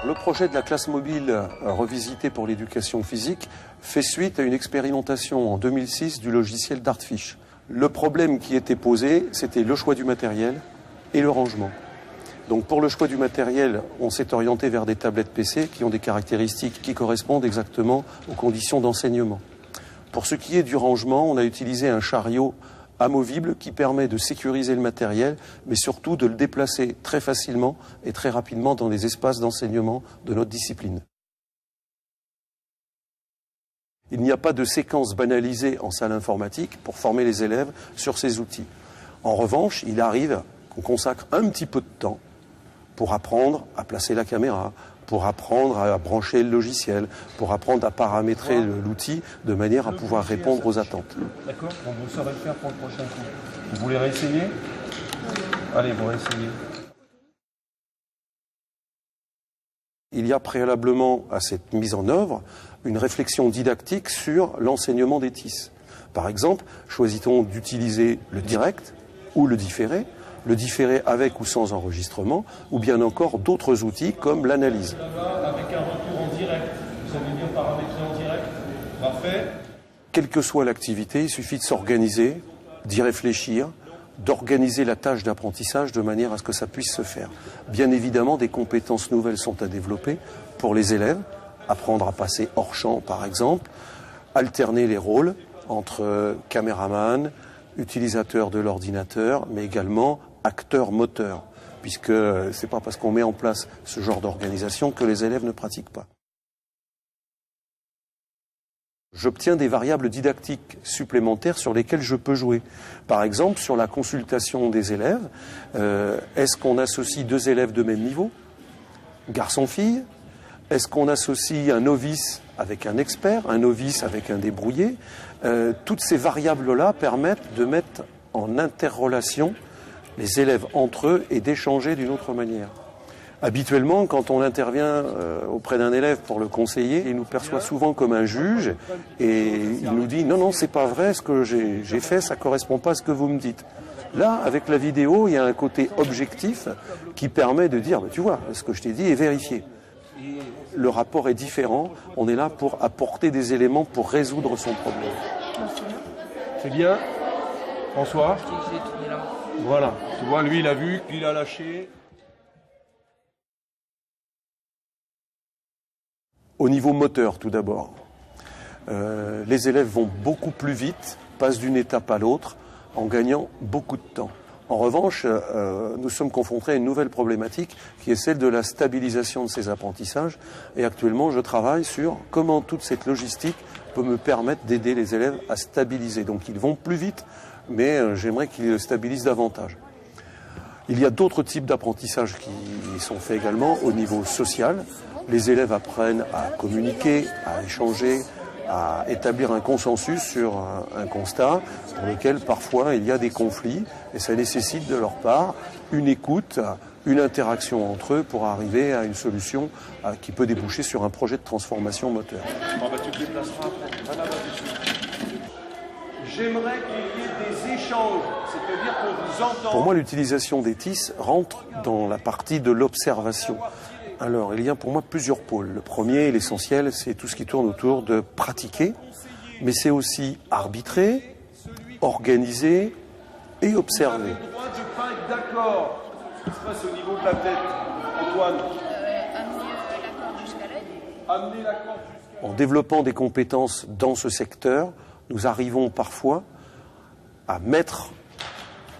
Le projet de la classe mobile revisitée pour l'éducation physique fait suite à une expérimentation en 2006 du logiciel Dartfish. Le problème qui était posé, c'était le choix du matériel et le rangement. Donc pour le choix du matériel, on s'est orienté vers des tablettes PC qui ont des caractéristiques qui correspondent exactement aux conditions d'enseignement. Pour ce qui est du rangement, on a utilisé un chariot amovible qui permet de sécuriser le matériel, mais surtout de le déplacer très facilement et très rapidement dans les espaces d'enseignement de notre discipline. Il n'y a pas de séquence banalisée en salle informatique pour former les élèves sur ces outils. En revanche, il arrive qu'on consacre un petit peu de temps pour apprendre à placer la caméra, pour apprendre à brancher le logiciel, pour apprendre à paramétrer l'outil de manière à pouvoir répondre aux attentes. D'accord, bon, vous saurez le faire pour le prochain coup. Vous voulez réessayer? Allez, vous réessayez. Il y a préalablement à cette mise en œuvre une réflexion didactique sur l'enseignement des TIS. Par exemple, choisit-on d'utiliser le direct ou le différé avec ou sans enregistrement, ou bien encore d'autres outils comme l'analyse. Avec un retour en direct, vous allez bien paramétrer en direct. Parfait. Quelle que soit l'activité, il suffit de s'organiser, d'y réfléchir, d'organiser la tâche d'apprentissage de manière à ce que ça puisse se faire. Bien évidemment, des compétences nouvelles sont à développer pour les élèves, apprendre à passer hors champ par exemple, alterner les rôles entre caméraman, utilisateur de l'ordinateur, mais également acteur moteur, puisque ce n'est pas parce qu'on met en place ce genre d'organisation que les élèves ne pratiquent pas. J'obtiens des variables didactiques supplémentaires sur lesquelles je peux jouer. Par exemple, sur la consultation des élèves, est-ce qu'on associe deux élèves de même niveau, garçon-fille? Est-ce qu'on associe un novice avec un expert, un novice avec un débrouillé? Toutes ces variables-là permettent de mettre en interrelation les élèves entre eux et d'échanger d'une autre manière. Habituellement, quand on intervient auprès d'un élève pour le conseiller, il nous perçoit souvent comme un juge et il nous dit « Non, non, c'est pas vrai, ce que j'ai fait, ça correspond pas à ce que vous me dites ». Là, avec la vidéo, il y a un côté objectif qui permet de dire « Tu vois, ce que je t'ai dit est vérifié ». Le rapport est différent, on est là pour apporter des éléments pour résoudre son problème. C'est bien. François? Voilà. Tu vois, lui, il a vu, il a lâché. Au niveau moteur, tout d'abord, les élèves vont beaucoup plus vite, passent d'une étape à l'autre, en gagnant beaucoup de temps. En revanche, nous sommes confrontés à une nouvelle problématique qui est celle de la stabilisation de ces apprentissages. Et actuellement, je travaille sur comment toute cette logistique peut me permettre d'aider les élèves à stabiliser. Donc ils vont plus vite, mais j'aimerais qu'ils stabilisent davantage. Il y a d'autres types d'apprentissages qui sont faits également au niveau social. Les élèves apprennent à communiquer, à échanger, à établir un consensus sur un constat pour lequel parfois il y a des conflits et ça nécessite de leur part une écoute, une interaction entre eux pour arriver à une solution qui peut déboucher sur un projet de transformation moteur. Tu te déplaceras après. J'aimerais qu'il y ait des échanges, c'est-à-dire qu'on vous entend. Pour moi, l'utilisation des TIS rentre dans la partie de l'observation. Alors, il y a pour moi plusieurs pôles. Le premier, l'essentiel, c'est tout ce qui tourne autour de pratiquer, mais c'est aussi arbitrer, organiser et observer. Vous avez le droit de ne pas être d'accord. Ce qui se passe au niveau de la tête, Antoine. Amener l'accord jusqu'à... En développant des compétences dans ce secteur, nous arrivons parfois à mettre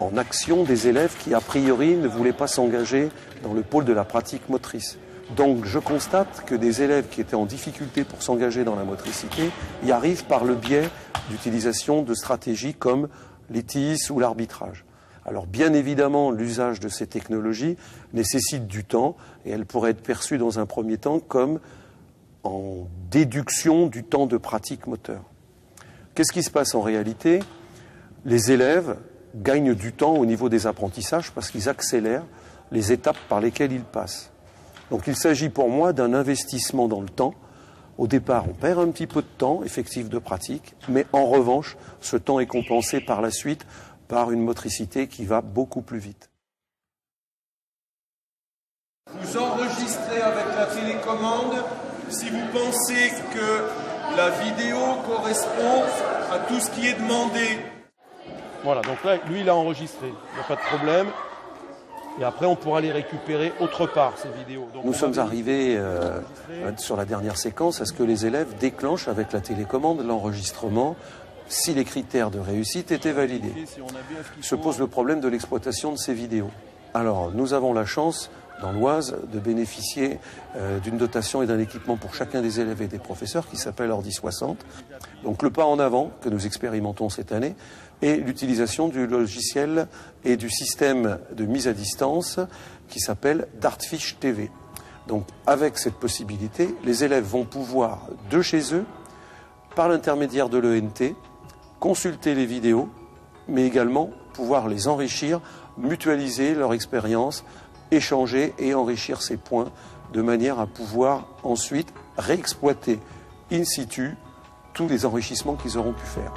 en action des élèves qui, a priori, ne voulaient pas s'engager dans le pôle de la pratique motrice. Donc je constate que des élèves qui étaient en difficulté pour s'engager dans la motricité y arrivent par le biais d'utilisation de stratégies comme les TIS ou l'arbitrage. Alors bien évidemment, l'usage de ces technologies nécessite du temps et elle pourrait être perçue dans un premier temps comme en déduction du temps de pratique moteur. Qu'est-ce qui se passe en réalité? Les élèves gagnent du temps au niveau des apprentissages parce qu'ils accélèrent les étapes par lesquelles ils passent. Donc il s'agit pour moi d'un investissement dans le temps. Au départ, on perd un petit peu de temps effectif de pratique, mais en revanche, ce temps est compensé par la suite par une motricité qui va beaucoup plus vite. Vous enregistrez avec la télécommande si vous pensez que la vidéo correspond à tout ce qui est demandé. Voilà, donc là, lui, il a enregistré. Il n'y a pas de problème. Et après, on pourra les récupérer autre part, ces vidéos. Donc, nous sommes arrivés sur la dernière séquence à ce que les élèves déclenchent avec la télécommande l'enregistrement si les critères de réussite étaient validés. Se pose le problème de l'exploitation de ces vidéos. Alors, nous avons la chance, dans l'Oise, de bénéficier d'une dotation et d'un équipement pour chacun des élèves et des professeurs qui s'appelle Ordi 60. Donc le pas en avant que nous expérimentons cette année est l'utilisation du logiciel et du système de mise à distance qui s'appelle Dartfish TV. Donc avec cette possibilité, les élèves vont pouvoir, de chez eux, par l'intermédiaire de l'ENT, consulter les vidéos, mais également pouvoir les enrichir, mutualiser leur expérience, échanger et enrichir ces points de manière à pouvoir ensuite réexploiter in situ tous les enrichissements qu'ils auront pu faire.